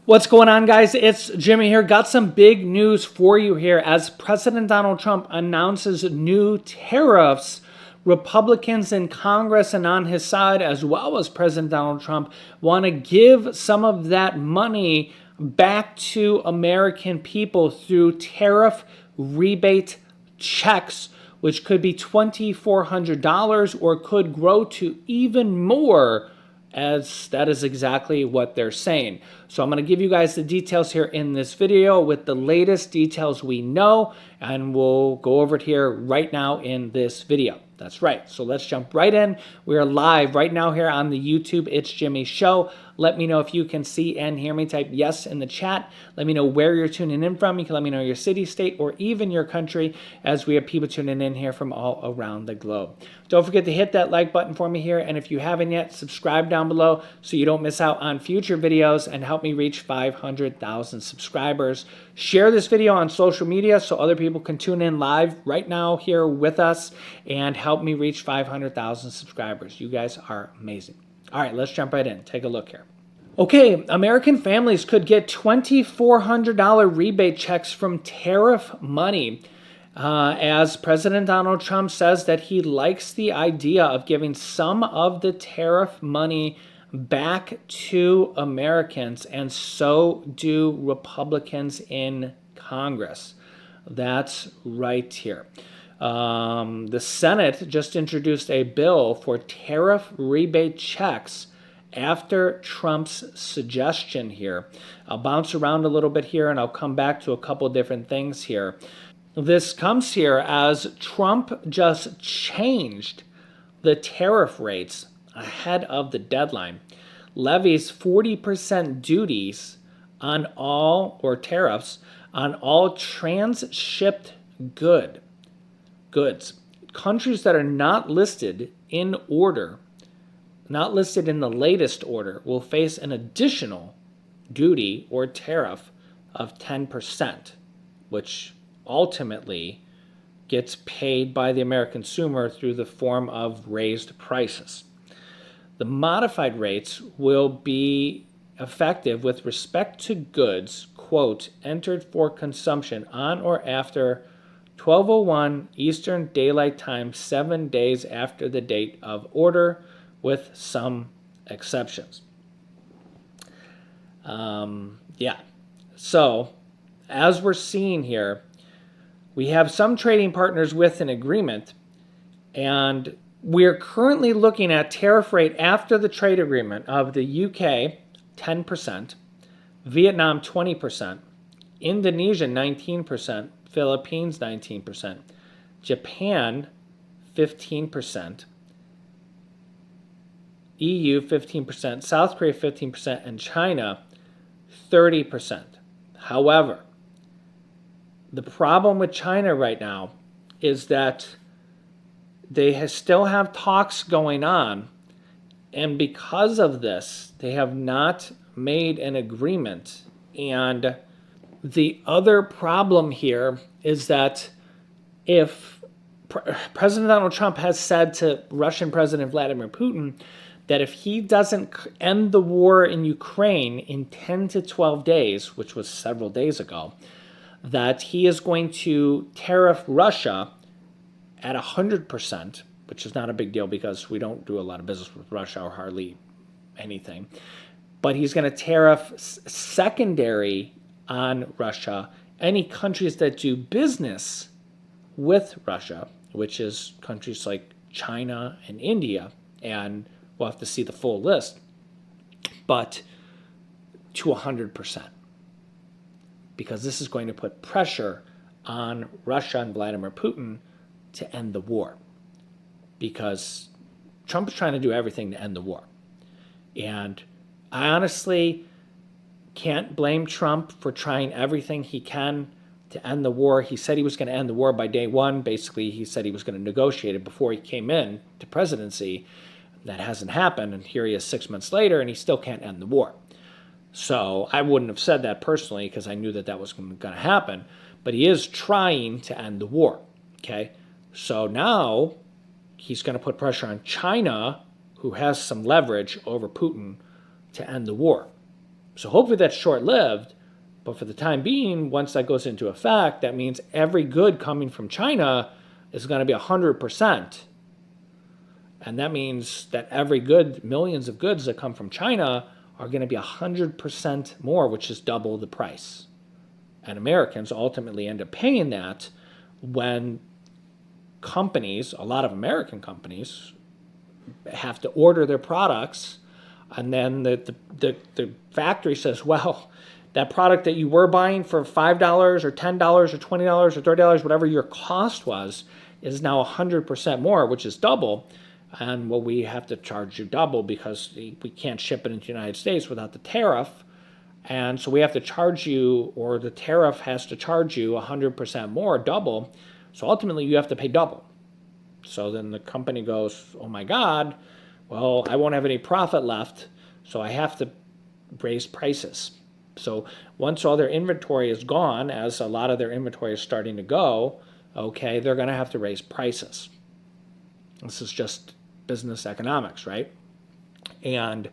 What's going on, guys? It's Jimmy here. Got some big news for you here. As President Donald Trump announces new tariffs, Republicans in Congress and on his side, as well as President Donald Trump, want to give some of that money back to American people through tariff rebate checks, which could be $2,400 or could grow to even more, as that is exactly what they're saying. So I'm going to give you guys the details here in this video with the latest details we know, and we'll go over it here right now in this video. That's right. So let's jump right in. We are live right now here on the YouTube It's Jimmy Show. Let me know if you can see and hear me. Type yes in the chat. Let me know where you're tuning in from. You can let me know your city, state, or even your country, as we have people tuning in here from all around the globe. Don't forget to hit that like button for me here. And if you haven't yet, subscribe down below so you don't miss out on future videos and help me reach 500,000 subscribers. Share this video on social media so other people can tune in live right now here with us and help me reach 500,000 subscribers. You guys are amazing. All right, let's jump right in. Take a look here. Okay, American families could get $2,400 rebate checks from tariff money, as President Donald Trump says that he likes the idea of giving some of the tariff money back to Americans, and so do Republicans in Congress. That's right here. The Senate just introduced a bill for tariff rebate checks after Trump's suggestion here. I'll bounce around a little bit here and I'll come back to a couple different things here. This comes here as Trump just changed the tariff rates ahead of the deadline, levies 40% duties on all, or tariffs, on all transshipped goods. Countries that are not listed in order, not listed in the latest order, will face an additional duty or tariff of 10%, which ultimately gets paid by the American consumer through the form of raised prices. The modified rates will be effective with respect to goods, quote, entered for consumption on or after 12:01 Eastern Daylight Time, 7 days after the date of order, with some exceptions. So as we're seeing here, we have some trading partners with an agreement, and we're currently looking at tariff rate after the trade agreement of the UK, 10%, Vietnam, 20%, Indonesia, 19%, Philippines, 19%, Japan, 15%, EU, 15%, South Korea, 15%, and China, 30%. However, the problem with China right now is that they still have talks going on, and because of this, they have not made an agreement. And the other problem here is that if President Donald Trump has said to Russian President Vladimir Putin that if he doesn't end the war in Ukraine in 10 to 12 days, which was several days ago, that he is going to tariff Russia at 100%, which is not a big deal because we don't do a lot of business with Russia or hardly anything. But he's going to tariff secondary on Russia any countries that do business with Russia, which is countries like China and India, and we'll have to see the full list, but to 100%. Because this is going to put pressure on Russia and Vladimir Putin to end the war. Because Trump is trying to do everything to end the war. And I honestly can't blame Trump for trying everything he can to end the war. He said he was going to end the war by day one. Basically, he said he was going to negotiate it before he came in to presidency. That hasn't happened, and here he is 6 months later, and he still can't end the war. So I wouldn't have said that personally because I knew that that was going to happen, but he is trying to end the war, okay? So now he's going to put pressure on China, who has some leverage over Putin, to end the war. So hopefully that's short-lived. But for the time being, once that goes into effect, that means every good coming from China is going to be 100%. And that means that every good, millions of goods that come from China are going to be 100% more, which is double the price. And Americans ultimately end up paying that when companies, a lot of American companies, have to order their products, and then the factory says, well, that product that you were buying for $5 or $10 or $20 or $30, whatever your cost was, is now 100% more, which is double. And well, we have to charge you double because we can't ship it into the United States without the tariff. And so we have to charge you, or the tariff has to charge you 100% more, double. So ultimately you have to pay double. So then the company goes, oh my God, well, I won't have any profit left, so I have to raise prices. So once all their inventory is gone, as a lot of their inventory is starting to go, okay, they're going to have to raise prices. This is just business economics, right? And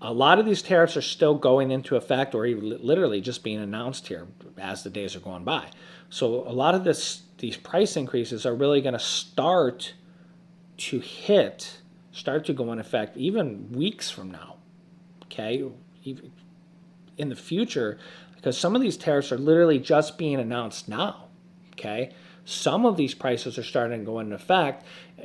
a lot of these tariffs are still going into effect, or even literally just being announced here as the days are going by. So a lot of these price increases are really going to start to go in effect even weeks from now, okay? Even in the future, because some of these tariffs are literally just being announced now, okay? Some of these prices are starting to go into effect.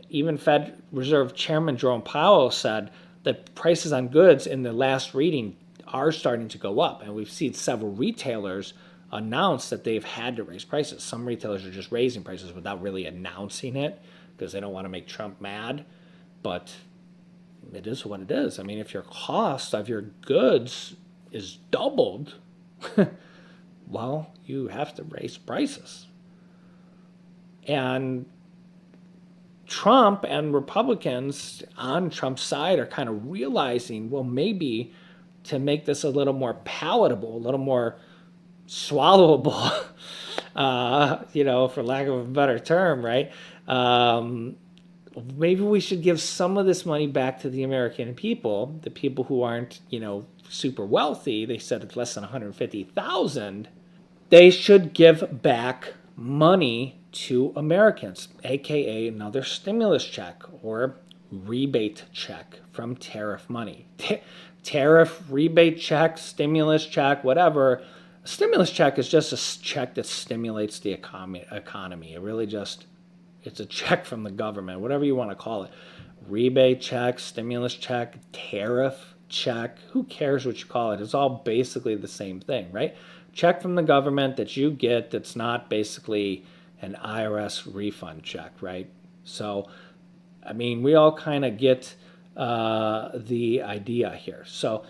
Even Fed Reserve Chairman Jerome Powell said that prices on goods in the last reading are starting to go up. And we've seen several retailers announce that they've had to raise prices. Some retailers are just raising prices without really announcing it because they don't want to make Trump mad. But it is what it is. I mean, if your cost of your goods is doubled, well, you have to raise prices. And Trump and Republicans on Trump's side are kind of realizing, well, maybe to make this a little more palatable, a little more swallowable, for lack of a better term, right? Maybe we should give some of this money back to the American people, the people who aren't, super wealthy. They said it's less than 150,000. They should give back money to Americans, aka another stimulus check or rebate check from tariff money. Tariff rebate check, stimulus check, whatever. A stimulus check is just a check that stimulates the economy. It really it's a check from the government, whatever you want to call it. Rebate check, stimulus check, tariff check, who cares what you call it? It's all basically the same thing, right? Check from the government that you get that's not basically an IRS refund check, right? So, I mean, we all kind of get the idea here. So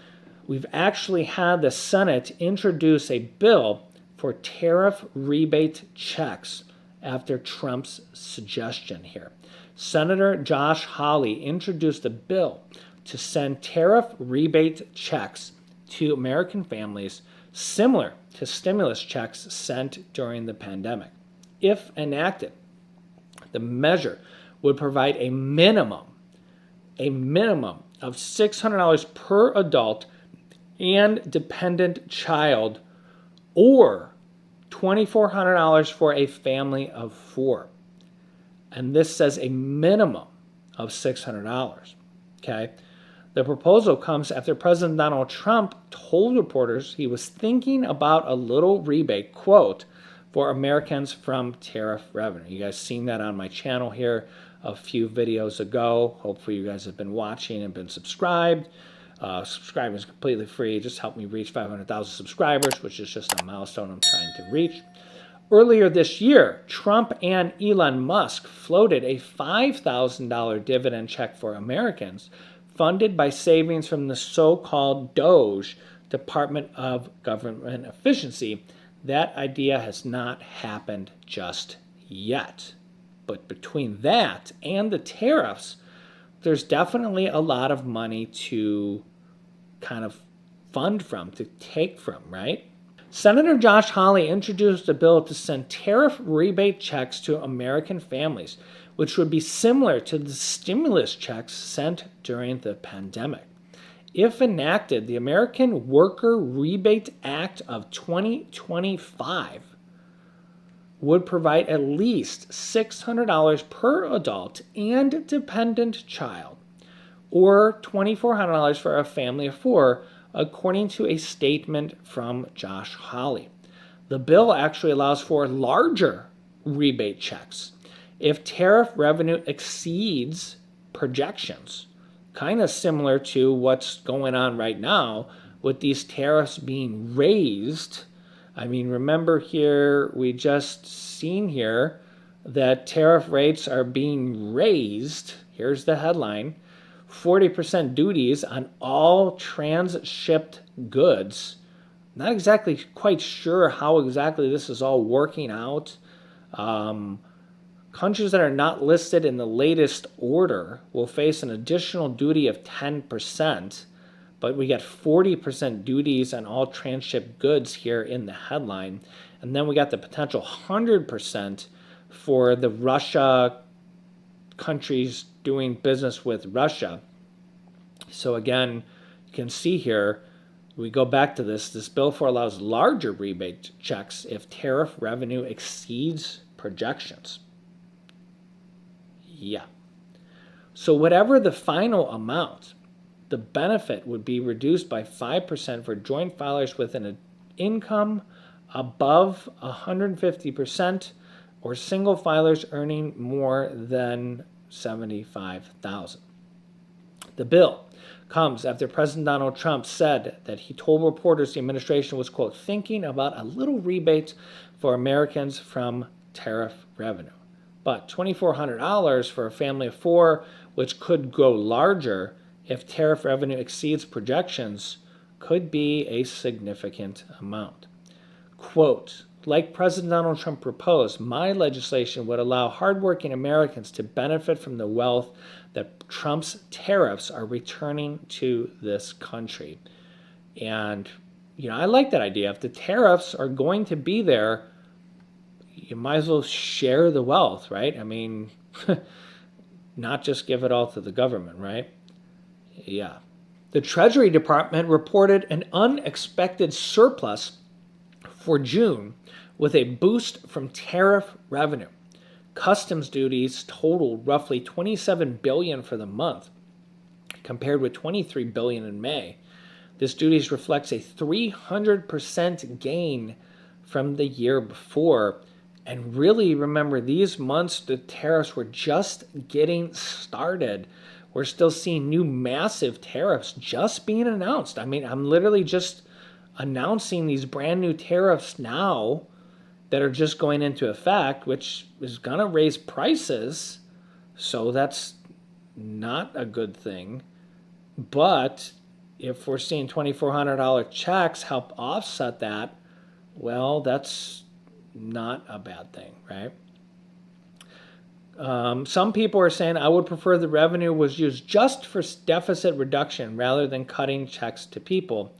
we've actually had the Senate introduce a bill for tariff rebate checks after Trump's suggestion here. Senator Josh Hawley introduced a bill to send tariff rebate checks to American families similar to stimulus checks sent during the pandemic. If enacted, the measure would provide a minimum of $600 per adult and dependent child, or $2,400 for a family of 4. And this says a minimum of $600, okay? The proposal comes after President Donald Trump told reporters he was thinking about a little rebate, quote, for Americans from tariff revenue. You guys seen that on my channel here a few videos ago. Hopefully you guys have been watching and been subscribed. Subscribing is completely free. Just help me reach 500,000 subscribers, which is just a milestone I'm trying to reach. Earlier this year, Trump and Elon Musk floated a $5,000 dividend check for Americans funded by savings from the so-called DOGE, Department of Government Efficiency. That idea has not happened just yet. But between that and the tariffs, there's definitely a lot of money to kind of fund from, to take from, right? Senator Josh Hawley introduced a bill to send tariff rebate checks to American families, which would be similar to the stimulus checks sent during the pandemic. If enacted, the American Worker Rebate Act of 2025 would provide at least $600 per adult and dependent child, or $2,400 for a family of four, according to a statement from Josh Hawley. The bill actually allows for larger rebate checks if tariff revenue exceeds projections, kind of similar to what's going on right now with these tariffs being raised. I mean, remember here, we just seen here that tariff rates are being raised. Here's the headline: 40% duties on all trans-shipped goods. Not exactly quite sure how exactly this is all working out. Countries that are not listed in the latest order will face an additional duty of 10%, but we get 40% duties on all transshipped goods here in the headline. And then we got the potential 100% for the Russia countries doing business with Russia. So again, you can see here, we go back to this bill allows larger rebate checks if tariff revenue exceeds projections. Yeah. So whatever the final amount, the benefit would be reduced by 5% for joint filers with an income above 150% or single filers earning more than $75,000. The bill comes after President Donald Trump said that he told reporters the administration was, quote, thinking about a little rebate for Americans from tariff revenue. But $2,400 for a family of four, which could grow larger if tariff revenue exceeds projections, could be a significant amount. Quote, like President Donald Trump proposed, my legislation would allow hardworking Americans to benefit from the wealth that Trump's tariffs are returning to this country. And, I like that idea. If the tariffs are going to be there, you might as well share the wealth, right? I mean, not just give it all to the government, right? Yeah. The Treasury Department reported an unexpected surplus for June with a boost from tariff revenue. Customs duties totaled roughly $27 billion for the month, compared with $23 billion in May. This duties reflects a 300% gain from the year before. And really, remember, these months, the tariffs were just getting started. We're still seeing new massive tariffs just being announced. I mean, I'm literally just announcing these brand new tariffs now that are just going into effect, which is going to raise prices. So that's not a good thing. But if we're seeing $2,400 checks help offset that, well, that's not a bad thing, right? Some people are saying I would prefer the revenue was used just for deficit reduction rather than cutting checks to people.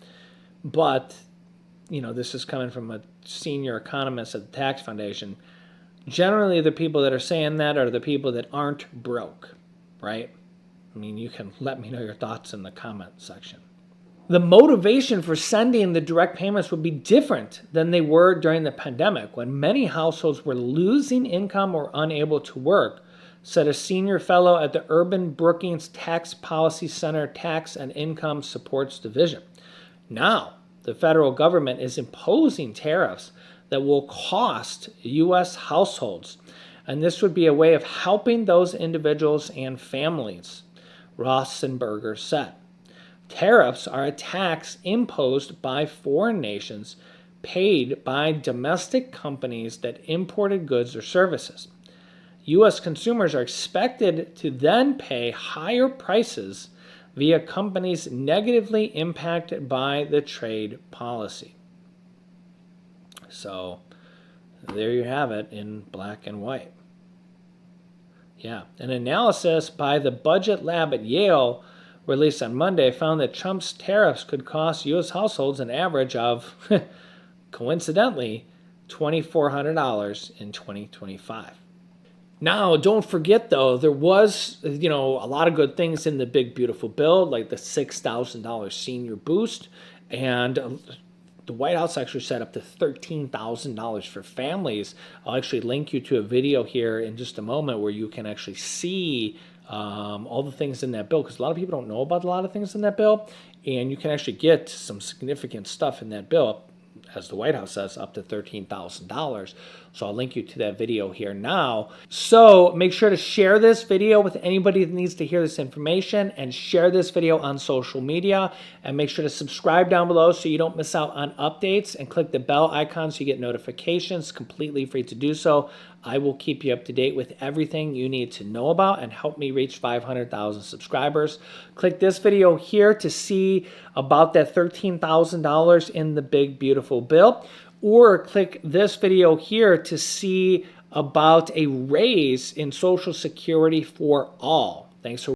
But, this is coming from a senior economist at the Tax Foundation. Generally, the people that are saying that are the people that aren't broke, right? I mean, you can let me know your thoughts in the comment section. The motivation for sending the direct payments would be different than they were during the pandemic, when many households were losing income or unable to work, said a senior fellow at the Urban Brookings Tax Policy Center Tax and Income Supports Division. Now, the federal government is imposing tariffs that will cost U.S. households, and this would be a way of helping those individuals and families, Rosenberger said. Tariffs are a tax imposed by foreign nations paid by domestic companies that imported goods or services. U.S. consumers are expected to then pay higher prices via companies negatively impacted by the trade policy. So there you have it in black and white. Yeah, an analysis by the Budget Lab at Yale released on Monday found that Trump's tariffs could cost U.S. households an average of, coincidentally, $2,400 in 2025. Now, don't forget though, there was, a lot of good things in the big beautiful bill, like the $6,000 senior boost, and the White House actually set up to $13,000 for families. I'll actually link you to a video here in just a moment where you can actually see all the things in that bill, because a lot of people don't know about a lot of things in that bill, and you can actually get some significant stuff in that bill, as the White House says, up to $13,000. So I'll link you to that video here now. So make sure to share this video with anybody that needs to hear this information, and share this video on social media, and make sure to subscribe down below so you don't miss out on updates, and click the bell icon so you get notifications. Completely free to do so. I will keep you up to date with everything you need to know about and help me reach 500,000 subscribers. Click this video here to see about that $13,000 in the big beautiful bill, or click this video here to see about a raise in Social Security for all. Thanks for